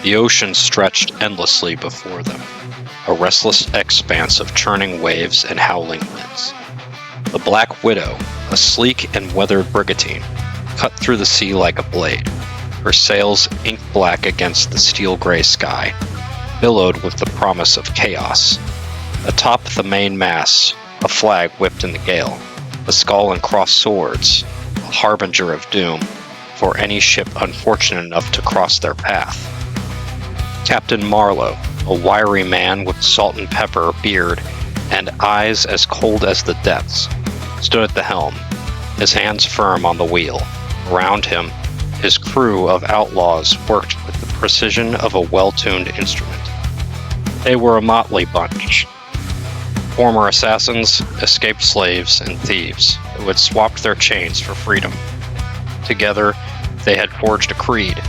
The ocean stretched endlessly before them, a restless expanse of churning waves and howling winds. The Black Widow, a sleek and weathered brigantine, cut through the sea like a blade, her sails ink black against the steel-gray sky, billowed with the promise of chaos. Atop the main mast, a flag whipped in the gale, a skull and crossed swords, a harbinger of doom for any ship unfortunate enough to cross their path. Captain Marlowe, a wiry man with salt and pepper beard and eyes as cold as the depths, stood at the helm, his hands firm on the wheel. Around him, his crew of outlaws worked with the precision of a well-tuned instrument. They were a motley bunch. Former assassins, escaped slaves, and thieves who had swapped their chains for freedom. Together, they had forged a creed.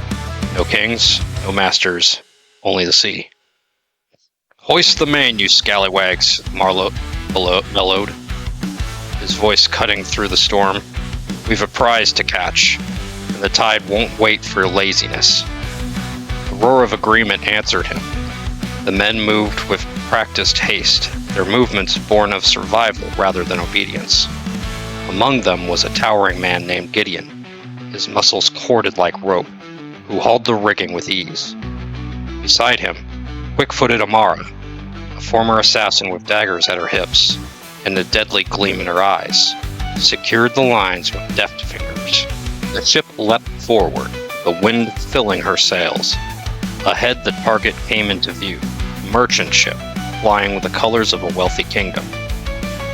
No kings, no masters, only the sea. "Hoist the main, you scallywags," Marlowe bellowed, his voice cutting through the storm. "We've a prize to catch, and the tide won't wait for laziness." A roar of agreement answered him. The men moved with practiced haste, their movements born of survival rather than obedience. Among them was a towering man named Gideon, his muscles corded like rope, who hauled the rigging with ease. Beside him, quick-footed Amara, a former assassin with daggers at her hips and a deadly gleam in her eyes, secured the lines with deft fingers. The ship leapt forward, the wind filling her sails. Ahead, the target came into view, a merchant ship, flying with the colors of a wealthy kingdom.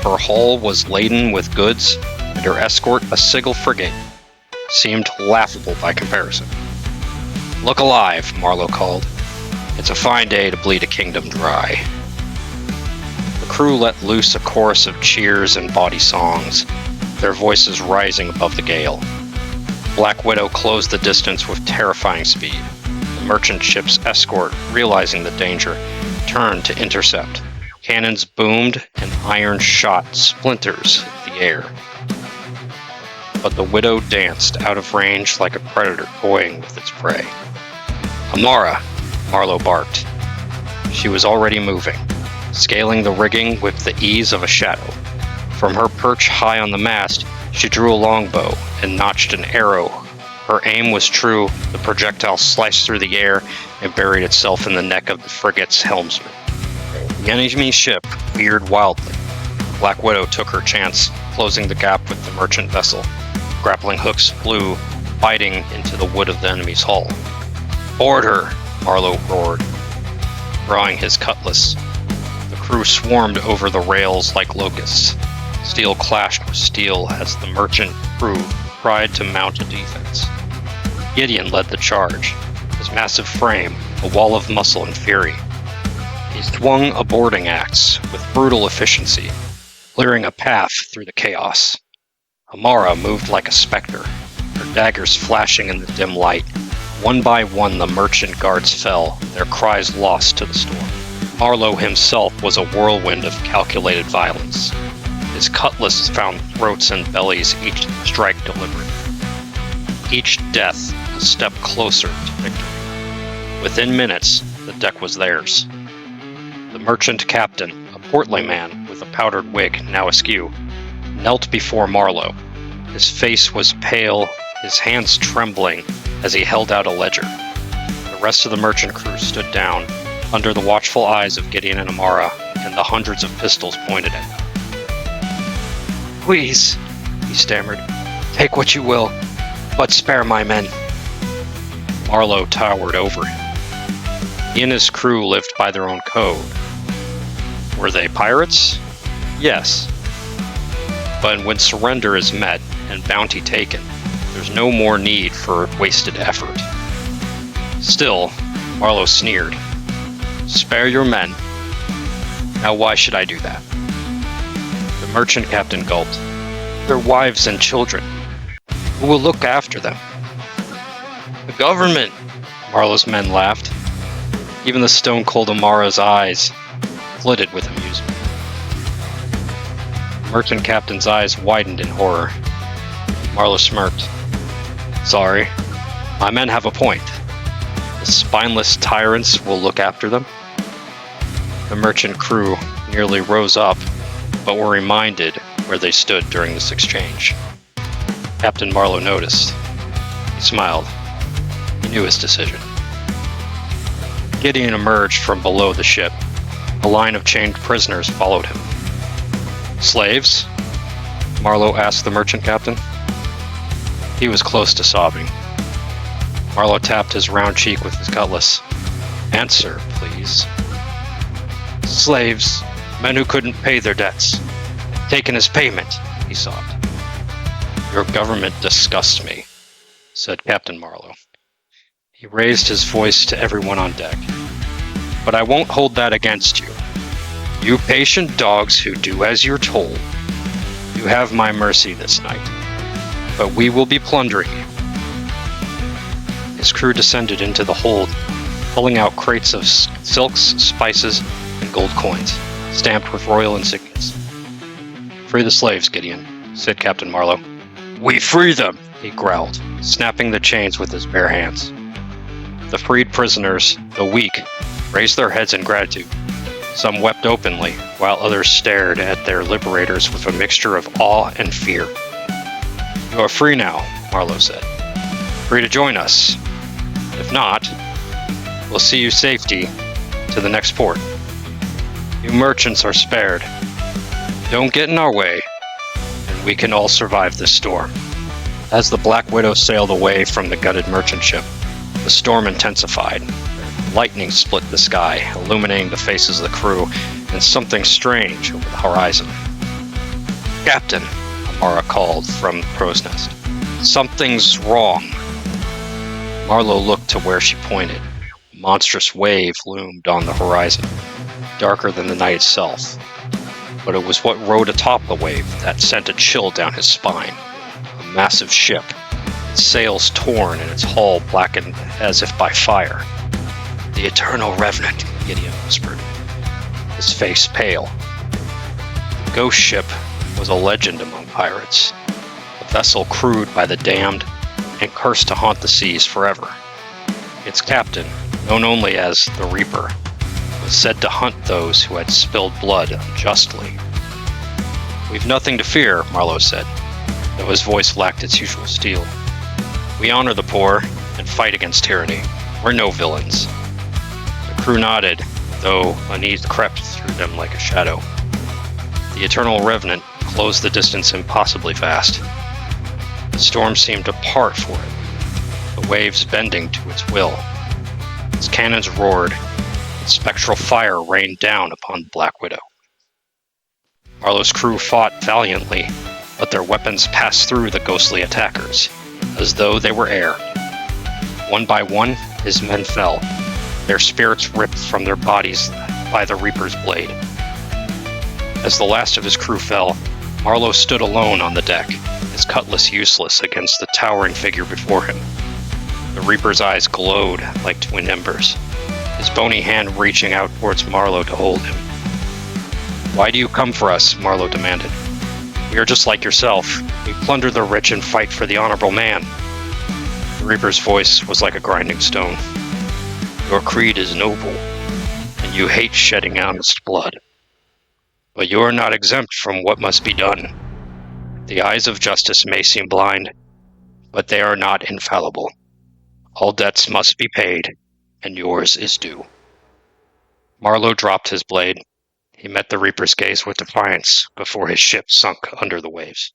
Her hull was laden with goods, and her escort, a single frigate, seemed laughable by comparison. "Look alive," Marlowe called. "It's a fine day to bleed a kingdom dry." The crew let loose a chorus of cheers and bawdy songs, their voices rising above the gale. Black Widow closed the distance with terrifying speed. The merchant ship's escort, realizing the danger, turned to intercept. Cannons boomed and iron shot splinters the air. But the Widow danced out of range like a predator toying with its prey. "Amara!" Marlowe barked. She was already moving, scaling the rigging with the ease of a shadow. From her perch high on the mast, she drew a longbow and notched an arrow. Her aim was true. The projectile sliced through the air and buried itself in the neck of the frigate's helmsman. The enemy ship veered wildly. Black Widow took her chance, closing the gap with the merchant vessel. Grappling hooks flew, biting into the wood of the enemy's hull. "Board her!" Marlowe roared, drawing his cutlass. The crew swarmed over the rails like locusts. Steel clashed with steel as the merchant crew tried to mount a defense. Gideon led the charge, his massive frame a wall of muscle and fury. He swung a boarding axe with brutal efficiency, clearing a path through the chaos. Amara moved like a specter, her daggers flashing in the dim light. One by one the merchant guards fell, their cries lost to the storm. Marlowe himself was a whirlwind of calculated violence. His cutlass found throats and bellies, each strike deliberate. Each death a step closer to victory. Within minutes, the deck was theirs. The merchant captain, a portly man with a powdered wig now askew, knelt before Marlowe. His face was pale, his hands trembling as he held out a ledger. The rest of the merchant crew stood down, under the watchful eyes of Gideon and Amara, and the hundreds of pistols pointed at them. "Please," he stammered, "take what you will, but spare my men." Marlowe towered over him. He and his crew lived by their own code. Were they pirates? Yes. But when surrender is met and bounty taken, there's no more need for wasted effort. Still, Marlowe sneered. "Spare your men. Now why should I do that?" The merchant captain gulped. "Their wives and children. Who will look after them?" "The government," Marlowe's men laughed. Even the stone-cold Amara's eyes glittered with amusement. The merchant captain's eyes widened in horror. Marlowe smirked. "Sorry, my men have a point. The spineless tyrants will look after them? The merchant crew nearly rose up, but were reminded where they stood during this exchange. Captain Marlowe noticed. He smiled. He knew his decision. Gideon emerged from below the ship. A line of chained prisoners followed him. Slaves? Marlowe asked the merchant captain. He was close to sobbing. Marlowe tapped his round cheek with his cutlass. Answer, please. Slaves, men who couldn't pay their debts. Taken as payment, he sobbed. Your government disgusts me, said Captain Marlowe. He raised his voice to everyone on deck. But I won't hold that against you. You patient dogs who do as you're told. You have my mercy this night. But we will be plundering you. His crew descended into the hold, pulling out crates of silks, spices, and gold coins, stamped with royal insignias. Free the slaves, Gideon, said Captain Marlowe. We free them, he growled, snapping the chains with his bare hands. The freed prisoners, though weak, raised their heads in gratitude. Some wept openly, while others stared at their liberators with a mixture of awe and fear. You are free now, Marlowe said. Free to join us. If not, we'll see you safety to the next port. You merchants are spared. Don't get in our way, and we can all survive this storm. As the Black Widow sailed away from the gutted merchant ship, the storm intensified. Lightning split the sky, illuminating the faces of the crew and something strange over the horizon. Captain, Amara called from the crow's nest. Something's wrong. Marlowe looked to where she pointed. A monstrous wave loomed on the horizon, darker than the night itself. But it was what rode atop the wave that sent a chill down his spine. A massive ship, its sails torn and its hull blackened as if by fire. The Eternal Revenant, Gideon whispered, his face pale. The ghost ship was a legend among pirates, a vessel crewed by the damned and cursed to haunt the seas forever. Its captain, known only as the Reaper, was said to hunt those who had spilled blood unjustly. We've nothing to fear, Marlowe said, though his voice lacked its usual steel. We honor the poor and fight against tyranny. We're no villains. The crew nodded, though unease crept through them like a shadow. The Eternal Revenant closed the distance impossibly fast. The storm seemed to part for it, the waves bending to its will. Its cannons roared, and spectral fire rained down upon the Black Widow. Marlowe's crew fought valiantly, but their weapons passed through the ghostly attackers, as though they were air. One by one, his men fell, their spirits ripped from their bodies by the Reaper's blade. As the last of his crew fell, Marlowe stood alone on the deck, his cutlass useless against the towering figure before him. The Reaper's eyes glowed like twin embers, his bony hand reaching out towards Marlowe to hold him. Why do you come for us? Marlowe demanded. We are just like yourself. We plunder the rich and fight for the honorable man. The Reaper's voice was like a grinding stone. Your creed is noble, and you hate shedding honest blood. But you are not exempt from what must be done. The eyes of justice may seem blind, but they are not infallible. All debts must be paid, and yours is due. Marlowe dropped his blade. He met the Reaper's gaze with defiance before his ship sunk under the waves.